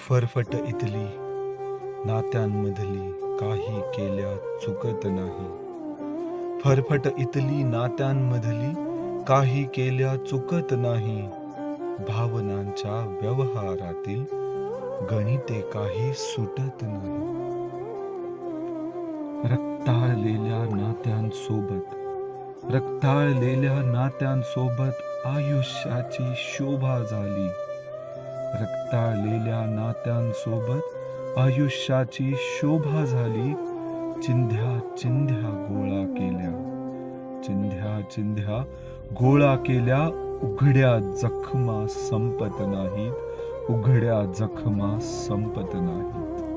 फरफट इथली नात्यांमधली काही केल्या चुकत नाही. फरफट इथली नात्यांमधली काही केल्या चुकत नाही. भावनांच्या व्यवहारातील गणिते काही सुटत नाही. रक्ताळलेल्या नात्यांसोबत आयुष्याची शोभा झाली. रक्ताळलेल्या नात्यांसोबत आयुष्याची शोभा झाली. चिंध्या चिंध्या गोळा केल्या. चिंध्या चिंध्या गोळा केल्या. उघड्या जखमा संपत नाहीत. उघड्या जखमा संपत नाहीत.